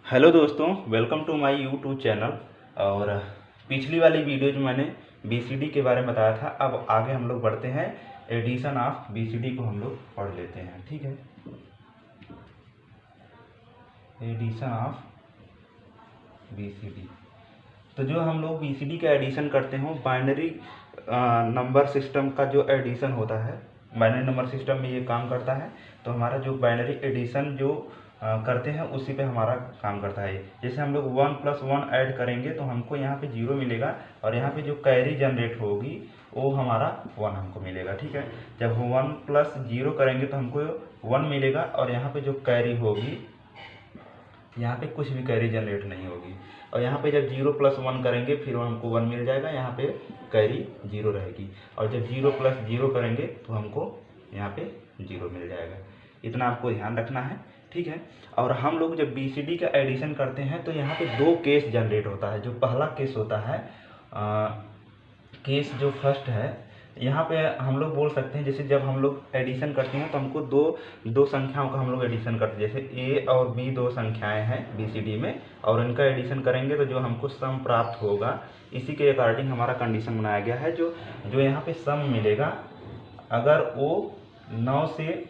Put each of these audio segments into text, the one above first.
Hello दोस्तों, welcome to my YouTube channel. और पिछली वाली वीडियो जो मैंने बीसीडी के बारे में बताया था, अब आगे हम लोग बढ़ते हैं। एडिशन ऑफ बीसीडी को हम लोग पढ़ लेते हैं। ठीक है, एडिशन ऑफ बीसीडी। तो जो हम लोग बीसीडी का एडिशन करते हो, बाइनरी नंबर सिस्टम का जो एडिशन होता है, बाइनरी नंबर सिस्टम में ये काम करता है। तो हमारा जो बाइनरी एडिशन जो करते हैं उसी पे हमारा काम करता है। जैसे हम लोग 1 + 1 ऐड करेंगे तो हमको यहाँ पे 0 मिलेगा, और यहाँ पे जो कैरी जनरेट होगी वो हमारा 1 हमको मिलेगा। ठीक है, जब हम 1 + 0 करेंगे तो हमको 1 मिलेगा, और यहाँ पे जो कैरी होगी, यहाँ पे कुछ भी कैरी जनरेट नहीं होगी। और यहाँ पे जब 0 + 1 करेंगे फिर हमको 1 मिल जाएगा, यहाँ पे कैरी 0 रहेगी। और जब 0 + 0 करेंगे तो हमको यहाँ पे 0 मिल जाएगा। इतना आपको ध्यान रखना है। ठीक है, और हम लोग जब बीसीडी का एडिशन करते हैं तो यहाँ पे 2 केस जनरेट होता है। जो पहला केस होता है, केस जो फर्स्ट है, यहाँ पे हम लोग बोल सकते हैं, जैसे जब हम लोग एडिशन करते हैं तो हमको दो संख्याओं का हम लोग एडिशन करते हैं। जैसे ए और बी 2 संख्याएं हैं बीसीडी में, और इनका एडिशन करेंगे तो जो हमको सम प्राप्त होगा, इसी के अकॉर्डिंग हमारा कंडीशन बनाया गया है। जो यहाँ पे सम मिलेगा, अगर वो 9 से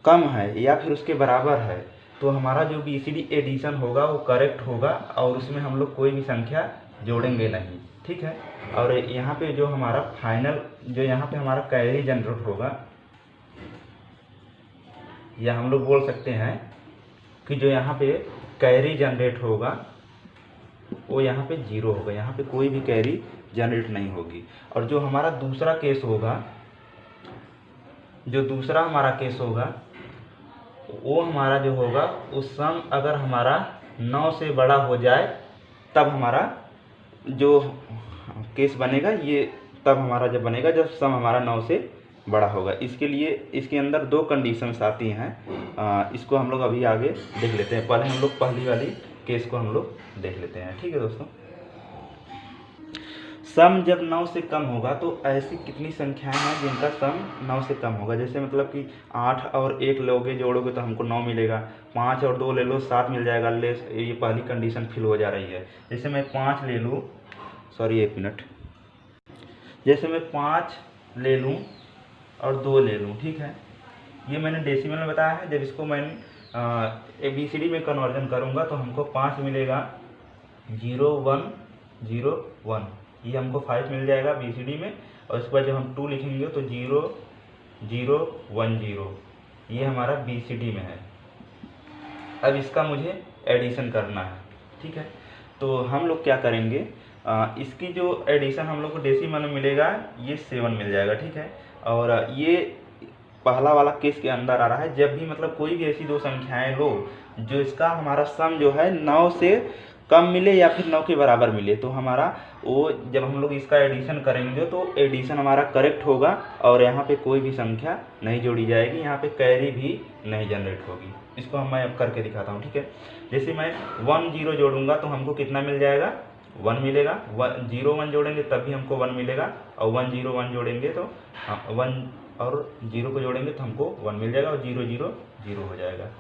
कम है या फिर उसके बराबर है तो हमारा जो बीसीडी एडिशन होगा वो करेक्ट होगा, और उसमें हम लोग कोई भी संख्या जोड़ेंगे नहीं। ठीक है, और यहाँ पे जो हमारा फाइनल, जो यहाँ पे हमारा कैरी जनरेट होगा, या हम लोग बोल सकते हैं कि जो यहाँ पे कैरी जनरेट होगा वो यहाँ पे 0 होगा, यहाँ पे कोई भी कैरी जनरेट नहीं होगी। और जो हमारा दूसरा केस होगा, जो दूसरा हमारा केस होगा वो हमारा जो होगा, उस सम अगर हमारा 9 से बड़ा हो जाए तब हमारा जो केस बनेगा, ये तब हमारा जब बनेगा जब सम हमारा 9 से बड़ा होगा। इसके लिए इसके अंदर 2 कंडीशंस आती हैं। इसको हम लोग अभी आगे देख लेते हैं। पहले हम लोग पहली वाली केस को हम लोग देख लेते हैं। ठीक है दोस्तों, सम जब 9 से कम होगा तो ऐसी कितनी संख्याएं हैं जिनका सम 9 से कम होगा। जैसे मतलब कि 8 और 1 लोगे जोड़ोगे तो हमको 9 मिलेगा, 5 और 2 ले लो 7 मिल जाएगा। लेस, ये पहली कंडीशन फिल हो जा रही है। जैसे मैं 5 ले लूँ, सॉरी 1 मिनट, जैसे मैं 5 ले लूँ और 2 ले लूँ। ठीक है, ये मैंने डेसिमल में बताया है। जब इसको मैं ABCD में कन्वर्जन करूँगा तो हमको 5 मिलेगा 0 1 0 1, ये हमको 5 मिल जाएगा बीसीडी में। और इसके बाद जब हम 2 लिखेंगे तो 0 0 1 0, ये हमारा बीसीडी में है। अब इसका मुझे एडिशन करना है। ठीक है, तो हम लोग क्या करेंगे, इसकी जो एडिशन हम लोग को डेसिमल में मिलेगा, ये 7 मिल जाएगा। ठीक है, और ये पहला वाला केस के अंदर आ रहा है। जब भी मतलब कोई भी ऐसी 2 संख्याएं लो जो इसका हमारा सम जो है 9 से कम मिले या फिर 9 के बराबर मिले, तो हमारा वो जब हम लोग इसका एडिशन करेंगे तो एडिशन हमारा करेक्ट होगा, और यहाँ पे कोई भी संख्या नहीं जोड़ी जाएगी, यहाँ पे कैरी भी नहीं जनरेट होगी। इसको मैं अब करके दिखाता हूँ। ठीक है, जैसे मैं 1 0 जोड़ूंगा तो हमको कितना मिल जाएगा, 1 मिलेगा। 0 1 जोड़ेंगे तब भी हमको 1 मिलेगा, और 1 0 1 जोड़ेंगे तो 1 और 0 को जोड़ेंगे तो हमको 1 मिल जाएगा, और 0 0 0 हो जाएगा।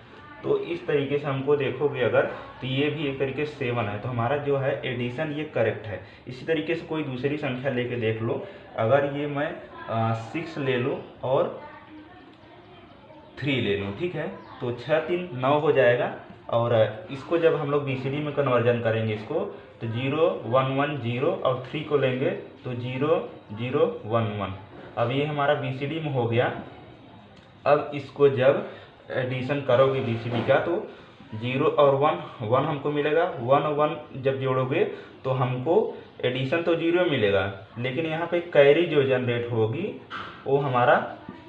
तो इस तरीके से हमको देखोगे अगर, तो ये भी एक तरीके से 7 है, तो हमारा जो है एडिशन ये करेक्ट है। इसी तरीके से कोई दूसरी संख्या लेके देख लो। अगर ये मैं 6 ले लूँ और 3 ले लूँ, ठीक है, तो 6 3 9 हो जाएगा। और इसको जब हम लोग बीसीडी में कन्वर्जन करेंगे इसको, तो 0 1 1 0 और 3 को लेंगे तो 0 0 1 1। अब ये हमारा बीसीडी में हो गया। अब इसको जब एडिशन करोगे बीसीडी का तो 0 और 1 हमको मिलेगा। 1 और 1 जब जोड़ोगे तो हमको एडिशन तो 0 मिलेगा, लेकिन यहाँ पे कैरी जो जनरेट होगी वो हमारा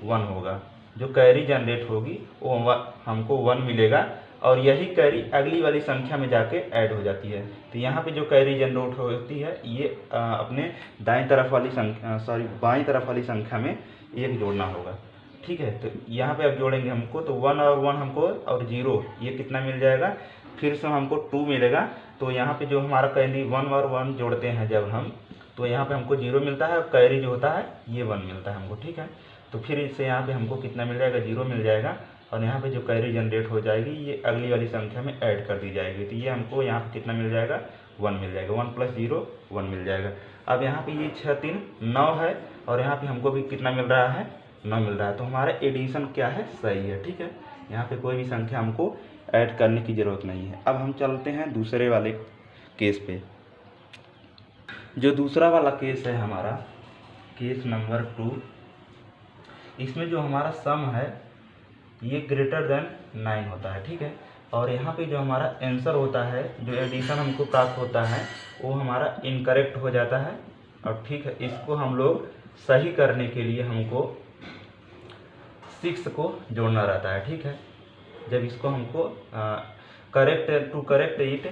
1 होगा। जो कैरी जनरेट होगी वो हमको 1 मिलेगा, और यही कैरी अगली वाली संख्या में जाके ऐड हो जाती है। तो यहाँ पे जो कैरी जनरेट होती है ये अपने दाएं तरफ वाली संख्या, सॉरी बाएं तरफ वाली संख्या में 1 जोड़ना होगा। ठीक है, तो यहाँ पे अब जोड़ेंगे हमको, तो 1 और 1 हमको, और 0 ये कितना मिल जाएगा, फिर से हमको 2 मिलेगा। तो यहाँ पे जो हमारा कैरी 1 और 1 जोड़ते हैं जब हम, तो यहाँ पे हमको 0 मिलता है, और कैरी जो होता है ये 1 मिलता है हमको। ठीक है, तो फिर इससे यहाँ पे हमको कितना मिल जाएगा, 0 मिल जाएगा, और यहाँ पे जो कैरी जनरेट हो जाएगी ये अगली वाली संख्या में ऐड कर दी जाएगी। तो ये हमको यहाँ पे कितना मिल जाएगा, 1 मिल जाएगा। 1 + 0 1 मिल जाएगा। अब यहाँ पे ये 6 3 9 है और यहाँ पे हमको भी कितना मिल रहा है, 9 मिल रहा है। तो हमारा एडिशन क्या है, सही है। ठीक है, यहाँ पे कोई भी संख्या हमको ऐड करने की ज़रूरत नहीं है। अब हम चलते हैं दूसरे वाले केस पे। जो दूसरा वाला केस है हमारा, केस नंबर 2, इसमें जो हमारा सम है ये ग्रेटर देन 9 होता है। ठीक है, और यहाँ पे जो हमारा आंसर होता है, जो एडिशन हमको प्राप्त होता है, वो हमारा इनकरेक्ट हो जाता है। और ठीक है, इसको हम लोग सही करने के लिए हमको 6 को जोड़ना रहता है। ठीक है, जब इसको हमको करेक्ट इट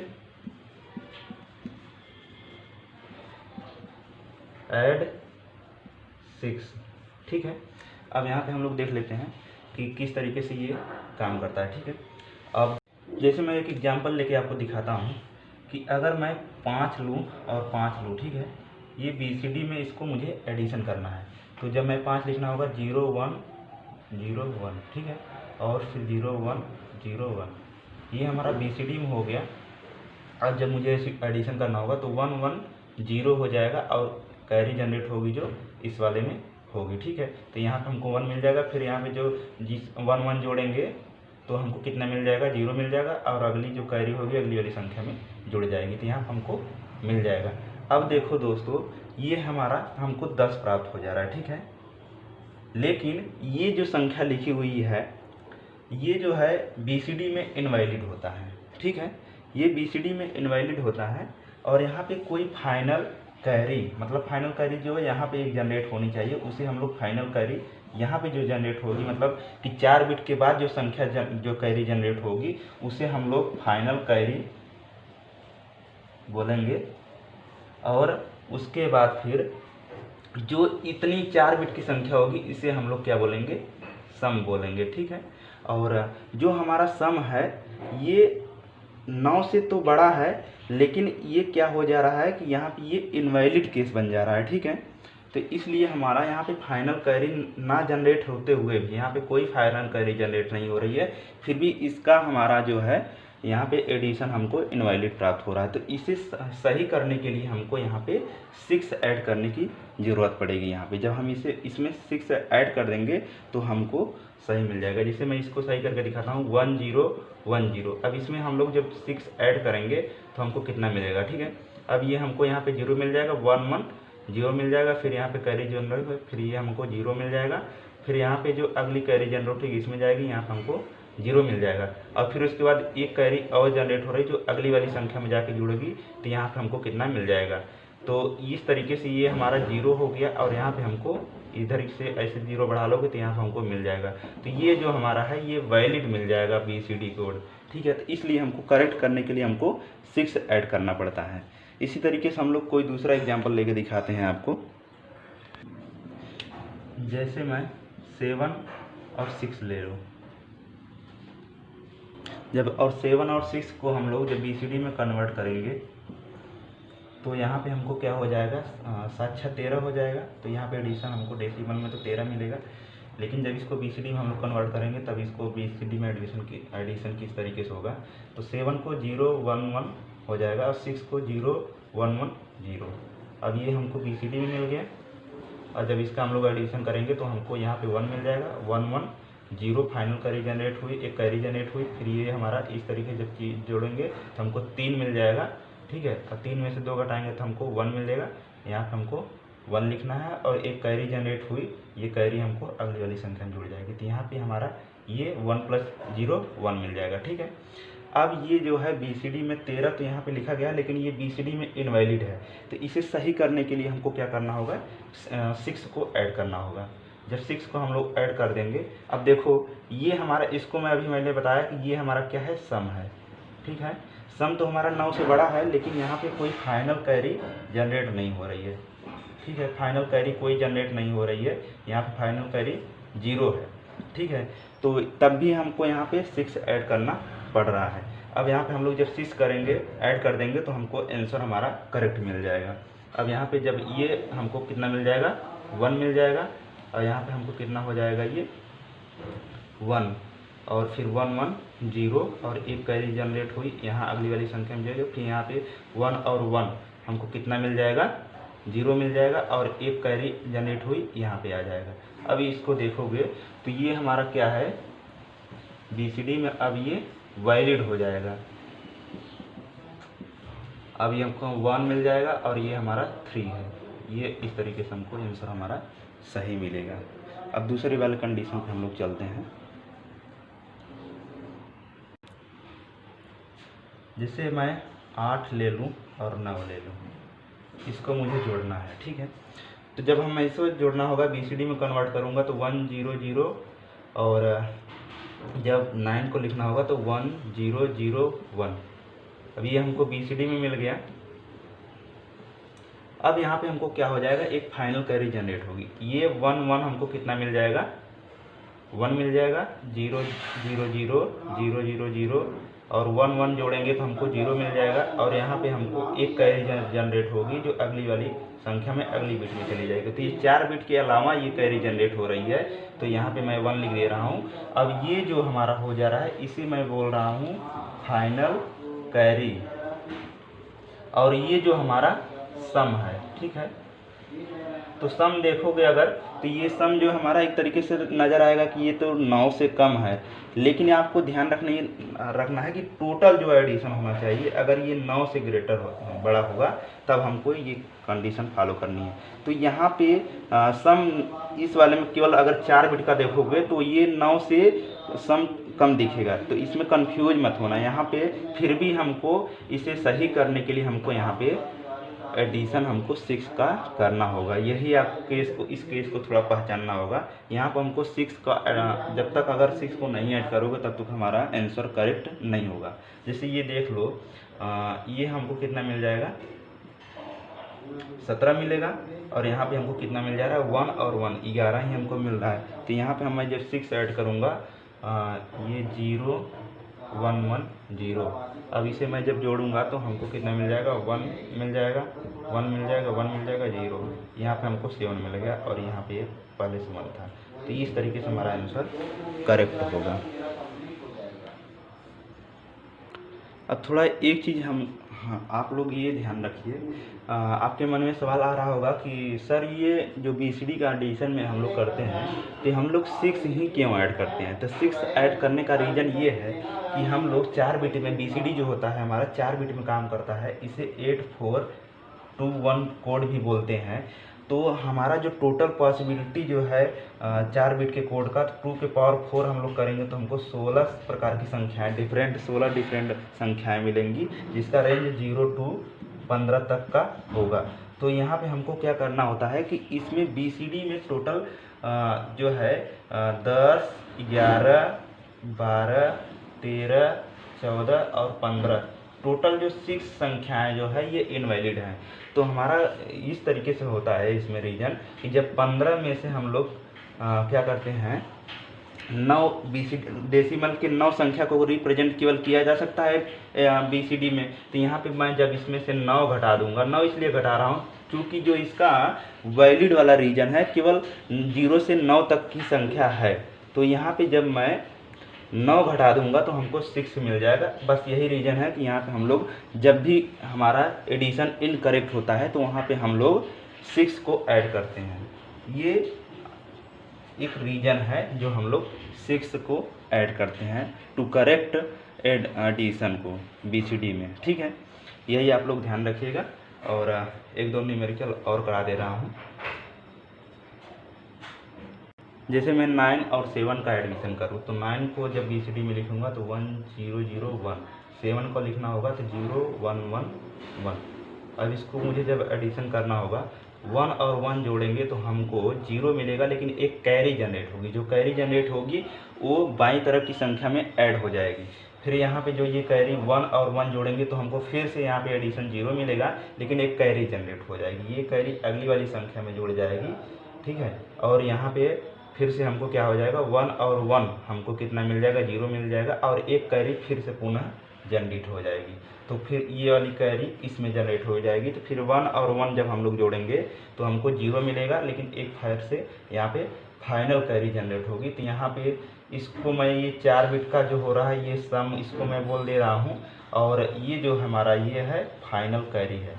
ऐड 6। ठीक है, अब यहाँ पे हम लोग देख लेते हैं कि किस तरीके से ये काम करता है। ठीक है, अब जैसे मैं एक एग्जांपल लेके आपको दिखाता हूँ कि अगर मैं 5 लूँ और 5 लूँ, ठीक है, ये BCD में इसको मुझे एडिशन करना है। तो जब मैं 5 लिखना होगा 0 1 0 1, ठीक है, और फिर 0 1 0 1, ये हमारा BCD में हो गया। अब जब मुझे एडिशन करना होगा तो 1 1 0 हो जाएगा और कैरी जनरेट होगी जो इस वाले में होगी। ठीक है, तो यहाँ पे हमको 1 मिल जाएगा। फिर यहाँ पे जो 1 1 जोड़ेंगे तो हमको कितना मिल जाएगा, 0 मिल जाएगा, और अगली जो कैरी होगी अगली वाली संख्या में जुड़ जाएगी, तो यहाँ हमको मिल जाएगा। अब देखो दोस्तों, ये हमारा हमको 10 प्राप्त हो जा रहा है। ठीक है, लेकिन ये जो संख्या लिखी हुई है ये जो है BCD में इनवैलिड होता है। ठीक है, ये BCD में इनवैलिड होता है और यहाँ पे कोई फाइनल कैरी, मतलब फाइनल कैरी जो है यहाँ पे एक जनरेट होनी चाहिए, उसे हम लोग फाइनल कैरी यहाँ पे जो जनरेट होगी, मतलब कि 4 बिट के बाद जो संख्या जो कैरी जनरेट होगी उसे हम लोग फाइनल कैरी बोलेंगे। और उसके बाद फिर जो इतनी 4 बिट की संख्या होगी इसे हम लोग क्या बोलेंगे, सम बोलेंगे। ठीक है, और जो हमारा सम है ये 9 से तो बड़ा है, लेकिन ये क्या हो जा रहा है कि यहाँ पे ये इनवैलिड केस बन जा रहा है। ठीक है, तो इसलिए हमारा यहाँ पे फाइनल कैरी ना जनरेट होते हुए भी, यहाँ पे कोई फाइनल कैरी जनरेट नहीं हो रही है, फिर भी इसका हमारा जो है यहाँ पे एडिशन हमको इनवैलिड प्राप्त हो रहा है। तो इसे सही करने के लिए हमको यहाँ पे 6 ऐड करने की ज़रूरत पड़ेगी। यहाँ पे जब हम इसमें 6 ऐड कर देंगे तो हमको सही मिल जाएगा। जैसे मैं इसको सही करके दिखाता हूँ, 1 0 1 0। अब इसमें हम लोग जब 6 ऐड करेंगे तो हमको कितना मिलेगा। ठीक है, अब ये हमको यहाँ पे 0 मिल जाएगा, 1 1 0 मिल जाएगा, फिर यहाँ पे कैरी जनरेट है, फिर ये हमको 0 मिल जाएगा, फिर यहाँ पे जो अगली कैरी जनरेट होगी इसमें जाएगी, यहाँ पे हमको 0 मिल जाएगा, और फिर उसके बाद एक कैरी और जनरेट हो रही जो अगली वाली संख्या में जाके जुड़ेगी, तो यहाँ पे हमको कितना मिल जाएगा। तो इस तरीके से ये हमारा 0 हो गया, और यहाँ पे हमको इधर से ऐसे 0 बढ़ा लोगे तो यहाँ पे हमको मिल जाएगा। तो ये जो हमारा है ये वैलिड मिल जाएगा BCD कोड। ठीक है, तो इसलिए हमको करेक्ट करने के लिए हमको 6 ऐड करना पड़ता है। इसी तरीके से हम लोग कोई दूसरा एग्जाम्पल लेके दिखाते हैं आपको। जैसे मैं 7 और 6 ले लूँ, जब और 7 और 6 को हम लोग जब BCD में कन्वर्ट करेंगे तो यहाँ पे हमको क्या हो जाएगा, 7 6 13 हो जाएगा। तो यहाँ पे एडिशन हमको डेसिमल में तो 13 मिलेगा, लेकिन जब इसको BCD में हम लोग कन्वर्ट करेंगे तब इसको BCD में एडिशन किस तरीके से होगा। तो 7 को 0 1 1 हो जाएगा और 6 को 0 1 1 0। अब ये हमको BCD में मिल गया, और जब इसका हम लोग एडिशन करेंगे तो हमको यहाँ पे 1 मिल जाएगा, 1 1 0 फाइनल कैरी जनरेट हुई, एक कैरी जनरेट हुई, फिर ये हमारा इस तरीके जब चीज जोड़ेंगे तो हमको 3 मिल जाएगा। ठीक है, और 3 में से 2 घटाएंगे तो हमको 1 मिलेगा, यहाँ पे हमको 1 लिखना है, और एक कैरी जनरेट हुई, ये कैरी हमको अगली वाली संख्या में जुड़ जाएगी, तो यहाँ पे हमारा ये 1 + 0 1 मिल जाएगा। ठीक है, अब ये जो है BCD में 13 तो यहाँ पे लिखा गया, लेकिन ये BCD में इनवैलिड है, तो इसे सही करने के लिए हमको क्या करना होगा, 6 को ऐड करना होगा। जब 6 को हम लोग ऐड कर देंगे, अब देखो ये हमारा, इसको मैं अभी मैंने बताया कि ये हमारा क्या है, सम है। ठीक है, सम तो हमारा 9 से बड़ा है, लेकिन यहाँ पे कोई फाइनल कैरी जनरेट नहीं हो रही है। ठीक है, फाइनल कैरी कोई जनरेट नहीं हो रही है, यहाँ पे फाइनल कैरी 0 है। ठीक है, तो तब भी हमको यहाँ पे 6 ऐड करना पड़ रहा है। अब यहाँ पे हम लोग जब 6 करेंगे, ऐड कर देंगे, तो हमको आंसर हमारा करेक्ट मिल जाएगा। अब यहाँ पे जब ये हमको कितना मिल जाएगा, 1 मिल जाएगा, और यहाँ पे हमको कितना हो जाएगा, ये 1, और फिर 1 1 0 और एक कैरी जनरेट हुई यहाँ अगली वाली संख्या में जाएगा। फिर यहाँ पे 1 और 1 हमको कितना मिल जाएगा, 0 मिल जाएगा और एक कैरी जनरेट हुई यहाँ पे आ जाएगा। अब इसको देखोगे तो ये हमारा क्या है, BCD में अब ये वैलिड हो जाएगा। अब ये हमको 1 मिल जाएगा और ये हमारा 3 है। ये इस तरीके से हमको आंसर हमारा सही मिलेगा। अब दूसरी वाले कंडीशन पे हम लोग चलते हैं। जैसे मैं 8 ले लूँ और 9 ले लूँ, इसको मुझे जोड़ना है, ठीक है। तो जब हम ऐसे जोड़ना होगा, BCD में कन्वर्ट करूँगा तो 1 0 0 और जब 9 को लिखना होगा तो 1 0 0 1। अब ये हमको BCD में मिल गया। अब यहाँ पे हमको क्या हो जाएगा, एक फाइनल कैरी जनरेट होगी। ये 1 1 हमको कितना मिल जाएगा, 1 मिल जाएगा। 0 0 0 0 0 0 और 1 1 जोड़ेंगे तो हमको 0 मिल जाएगा। और यहाँ पे हमको एक कैरी जनरेट होगी जो अगली वाली संख्या में अगली बिट में चली जाएगी। तो ये 4 बिट के अलावा ये कैरी जनरेट हो रही है, तो यहाँ पे मैं 1 लिख दे रहा हूँ। अब ये जो हमारा हो जा रहा है इसे मैं बोल रहा हूँ फाइनल कैरी, और ये जो हमारा सम है, ठीक है। तो सम देखोगे अगर, तो ये सम जो हमारा एक तरीके से नज़र आएगा कि ये तो 9 से कम है, लेकिन आपको ध्यान रखना है कि टोटल जो एडिशन होना चाहिए, अगर ये 9 से ग्रेटर बड़ा होगा तब हमको ये कंडीशन फॉलो करनी है। तो यहाँ पे सम इस वाले में केवल अगर 4 बिट का देखोगे तो ये 9 से सम कम दिखेगा, तो इसमें कंफ्यूज मत होना। यहाँ पे फिर भी हमको इसे सही करने के लिए हमको यहाँ पे एडिशन हमको 6 का करना होगा। यही आप इस केस को थोड़ा पहचानना होगा। यहाँ पर हमको 6 का, जब तक अगर 6 को नहीं ऐड करोगे तब तक हमारा आंसर करेक्ट नहीं होगा। जैसे ये देख लो, ये हमको कितना मिल जाएगा, 17 मिलेगा। और यहाँ पे हमको कितना मिल जा रहा है, 1 और 1 11 ही हमको मिल रहा है। तो यहाँ पे मैं जब 6 ऐड करूँगा, ये 0 1 1 0। अब इसे मैं जब जोड़ूंगा तो हमको कितना मिल जाएगा, 1 मिल जाएगा, 1 मिल जाएगा, 1 मिल जाएगा, 0। यहाँ पे हमको 7 मिल गया और यहाँ पे पहले से 1 था। तो इस तरीके से हमारा आंसर करेक्ट होगा। अब थोड़ा एक चीज़ आप लोग ये ध्यान रखिए, आपके मन में सवाल आ रहा होगा कि सर ये जो BCD का एडिशन में हम लोग करते हैं तो हम लोग 6 ही क्यों ऐड करते हैं। तो 6 ऐड करने का रीज़न ये है कि हम लोग 4 बिट में, BCD जो होता है हमारा 4 बिट में काम करता है। इसे 8421 कोड भी बोलते हैं। तो हमारा जो टोटल पॉसिबिलिटी जो है 4 बिट के कोड का, 2 के पावर 4 हम लोग करेंगे तो हमको 16 प्रकार की संख्याएं, 16 डिफरेंट संख्याएं मिलेंगी, जिसका रेंज 0 to 15 तक का होगा। तो यहाँ पे हमको क्या करना होता है कि इसमें BCD में टोटल जो है 10 11 12 13 14 और 15, टोटल जो 6 संख्याएं जो है ये इनवैलिड हैं। तो हमारा इस तरीके से होता है इसमें रीजन कि जब 15 में से हम लोग क्या करते हैं, 9 डेसिमल के 9 संख्या को रिप्रेजेंट केवल किया जा सकता है BCD में। तो यहाँ पे मैं जब इसमें से 9 घटा दूंगा, 9 इसलिए घटा रहा हूँ क्योंकि जो इसका वैलिड वाला रीजन है केवल 0 से 9 तक की संख्या है। तो यहाँ पे जब मैं 9 घटा दूंगा तो हमको 6 मिल जाएगा। बस यही रीज़न है कि यहाँ पे हम लोग जब भी हमारा एडिशन इनकरेक्ट होता है तो वहाँ पे हम लोग 6 को ऐड करते हैं। ये एक रीज़न है जो हम लोग 6 को ऐड करते हैं टू करेक्ट एडिशन को BCD में, ठीक है। यही आप लोग ध्यान रखिएगा। और 1-2 न्यूमेरिकल और करा दे रहा हूँ। जैसे मैं 9 और 7 का एडमिशन करूँ तो 9 को जब BCD में लिखूँगा तो 1 0 0 1, 7 को लिखना होगा तो 0 1 1 1। अब इसको मुझे जब एडिशन करना होगा, 1 और 1 जोड़ेंगे तो हमको 0 मिलेगा, लेकिन एक कैरी जनरेट होगी। जो कैरी जनरेट होगी वो बाईं तरफ की संख्या में ऐड हो जाएगी। फिर यहाँ पे जो ये कैरी 1 और 1 जोड़ेंगे तो हमको फिर से यहाँ पे एडिशन 0 मिलेगा, लेकिन एक कैरी जनरेट हो जाएगी। ये कैरी अगली वाली संख्या में जुड़ जाएगी, ठीक है। और यहाँ पे फिर से हमको क्या हो जाएगा, 1 और 1 हमको कितना मिल जाएगा, 0 मिल जाएगा, और एक कैरी फिर से पुनः जनरेट हो जाएगी। तो फिर ये वाली कैरी इसमें जनरेट हो जाएगी। तो फिर 1 और 1 जब हम लोग जोड़ेंगे तो हमको 0 मिलेगा, लेकिन एक फिर से यहाँ पे फाइनल कैरी जनरेट होगी। तो यहाँ पे इसको मैं ये 4 बिट का जो हो रहा है ये सम इसको मैं बोल दे रहा हूँ, और ये जो हमारा ये है फाइनल कैरी है,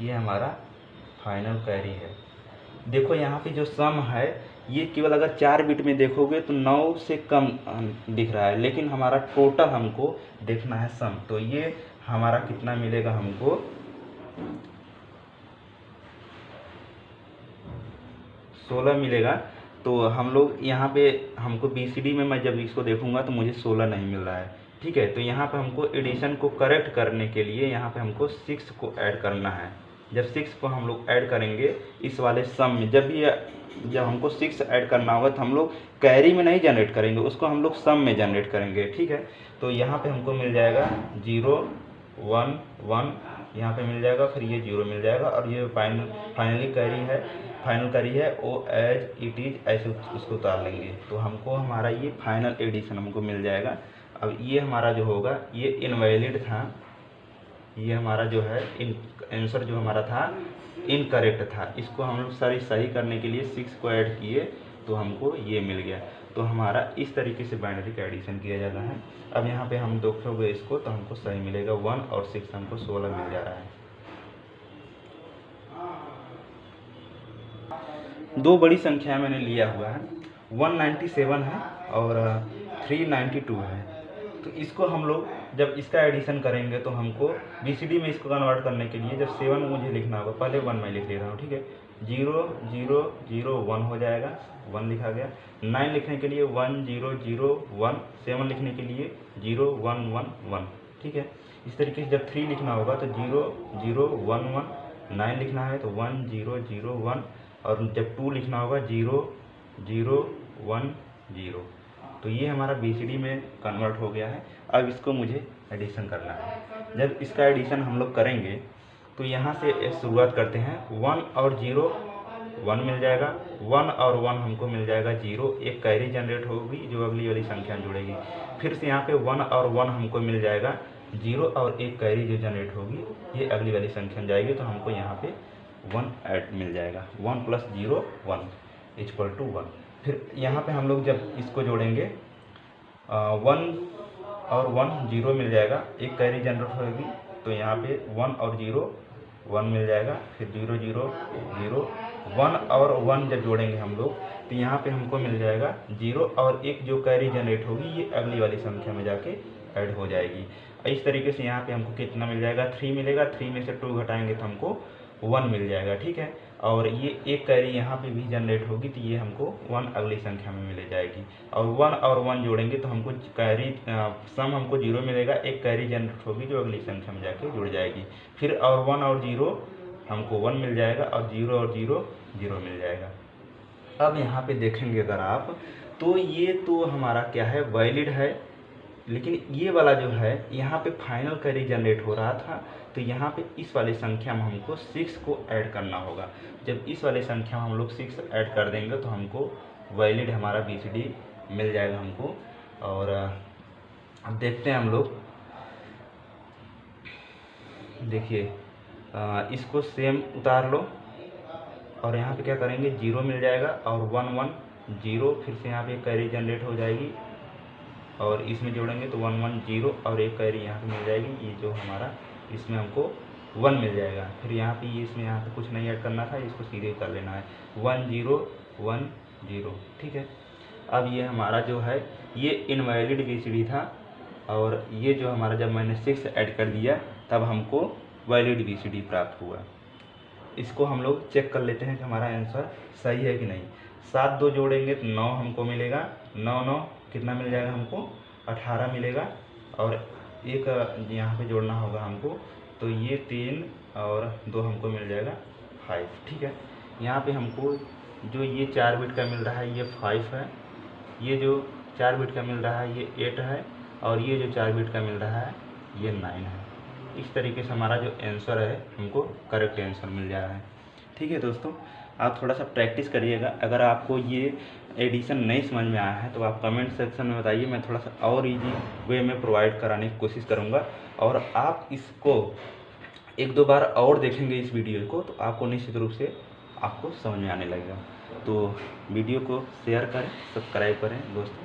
ये हमारा फाइनल कैरी है। देखो यहाँ पे जो सम है ये केवल अगर 4 बिट में देखोगे तो 9 से कम दिख रहा है, लेकिन हमारा टोटल हमको देखना है सम। तो ये हमारा कितना मिलेगा हमको, 16 मिलेगा। तो हम लोग यहाँ पे हमको BCD में मैं जब इसको देखूंगा तो मुझे 16 नहीं मिल रहा है, ठीक है। तो यहाँ पे हमको एडिशन को करेक्ट करने के लिए यहाँ पे हमको 6 को ऐड करना है। जब 6 को हम लोग ऐड करेंगे इस वाले सम में, जब हमको 6 ऐड करना होगा तो हम लोग कैरी में नहीं जनरेट करेंगे, उसको हम लोग सम में जनरेट करेंगे, ठीक है। तो यहाँ पे हमको मिल जाएगा 0 1 1, यहाँ पे मिल जाएगा, फिर ये 0 मिल जाएगा, और ये फाइनल कैरी है वो एज इट इज ऐसे उसको उतार लेंगे। तो हमको हमारा ये फाइनल एडिशन हमको मिल जाएगा। अब ये हमारा जो होगा ये इनवैलिड था, ये हमारा जो है आंसर जो हमारा था इनकरेक्ट था। इसको हम लोग सही करने के लिए 6 को ऐड किए तो हमको ये मिल गया। तो हमारा इस तरीके से बाइनरी का एडिशन किया जाता है। अब यहाँ पे हम देखोगे इसको तो हमको सही मिलेगा, 1 और 6 हमको 16 मिल जा रहा है। दो बड़ी संख्या मैंने लिया हुआ है, 197 है और 392 है। तो इसको हम लोग जब इसका एडिशन करेंगे तो हमको BCD में इसको कन्वर्ट करने के लिए जब 7 मुझे लिखना होगा, पहले 1 मैं लिख ले रहा हूँ, ठीक है। 0 0 0 1 हो जाएगा, 1 लिखा गया। 9 लिखने के लिए 1 0 0 1, 7 लिखने के लिए 0 1 1 1, ठीक है। इस तरीके से जब 3 लिखना होगा तो 0 0 1 1, 9 लिखना है तो 1 0 0 1, और जब 2 लिखना होगा 0 0 1 0। तो ये हमारा BCD में कन्वर्ट हो गया है। अब इसको मुझे एडिशन करना है। जब इसका एडिशन हम लोग करेंगे तो यहाँ से शुरुआत करते हैं। 1 और 0 1 मिल जाएगा, 1 और 1 हमको मिल जाएगा 0, एक कैरी जनरेट होगी जो अगली वाली संख्या जुड़ेगी। फिर से यहाँ पे 1 और 1 हमको मिल जाएगा 0, और एक कैरी जो जनरेट होगी ये अगली वाली संख्या जाएगी। तो हमको यहाँ पे 1 ऐड मिल जाएगा, 1 + 0 1 = 1। फिर यहाँ पे हम लोग जब इसको जोड़ेंगे 1 और 1 0 मिल जाएगा, एक कैरी जनरेट होगी तो यहाँ पे 1 और 0 1 मिल जाएगा, फिर 0 0 0 1 और 1 जब जोड़ेंगे हम लोग तो यहाँ पे हमको मिल जाएगा 0, और एक जो कैरी जनरेट होगी ये अगली वाली संख्या में जाके ऐड हो जाएगी। इस तरीके से यहाँ पे हमको कितना मिल जाएगा, 3 मिलेगा। 3 में से 2 घटाएंगे तो हमको 1 मिल जाएगा, ठीक है। और ये एक कैरी यहाँ पे भी जनरेट होगी तो ये हमको 1 अगली संख्या में मिल जाएगी, और 1 और 1 जोड़ेंगे तो हमको कैरी सम हमको 0 मिलेगा, एक कैरी जनरेट होगी जो अगली संख्या में जाके जुड़ जाएगी। फिर और 1 और 0 हमको 1 मिल जाएगा, और 0 और 0 0 मिल जाएगा। अब यहाँ पे देखेंगे अगर आप तो ये तो हमारा क्या है, वैलिड है, लेकिन ये वाला जो है यहाँ पे फाइनल कैरी जनरेट हो रहा था। तो यहाँ पे इस वाली संख्या में हमको 6 को ऐड करना होगा। जब इस वाली संख्या में हम लोग 6 ऐड कर देंगे तो हमको वैलिड हमारा BCD मिल जाएगा हमको। और अब देखते हैं हम लोग, देखिए इसको सेम उतार लो, और यहाँ पे क्या करेंगे 0 मिल जाएगा, और 1 1 0, फिर से यहाँ पे कैरी जनरेट हो जाएगी, और इसमें जोड़ेंगे तो 1 1 0, और एक कैरी यहाँ पे मिल जाएगी। ये जो हमारा इसमें हमको 1 मिल जाएगा। फिर यहाँ पे इसमें यहाँ पे कुछ नहीं ऐड करना था, इसको सीधे कर लेना है 1 0 1 0, ठीक है। अब ये हमारा जो है ये इनवैलिड BCD था, और ये जो हमारा जब मैंने 6 ऐड कर दिया तब हमको वैलिड BCD प्राप्त हुआ। इसको हम लोग चेक कर लेते हैं कि हमारा आंसर सही है कि नहीं। 7 2 जोड़ेंगे तो 9 हमको मिलेगा, 9 9 कितना मिल जाएगा हमको, 18 मिलेगा, और एक यहाँ पे जोड़ना होगा हमको तो ये 3 और 2 हमको मिल जाएगा 5, ठीक है। यहाँ पे हमको जो ये 4 बिट का मिल रहा है ये 5 है, ये जो 4 बिट का मिल रहा है ये 8 है, और ये जो 4 बिट का मिल रहा है ये 9 है। इस तरीके से हमारा जो आंसर है हमको करेक्ट आंसर मिल जा रहा है, ठीक है। दोस्तों आप थोड़ा सा प्रैक्टिस करिएगा। अगर आपको ये एडिशन नहीं समझ में आया है तो आप कमेंट सेक्शन में बताइए, मैं थोड़ा सा और इजी वे में प्रोवाइड कराने की कोशिश करूँगा। और आप इसको 1 2 बार और देखेंगे इस वीडियो को तो आपको निश्चित रूप से आपको समझ में आने लगेगा। तो वीडियो को शेयर करें, सब्सक्राइब करें दोस्तों।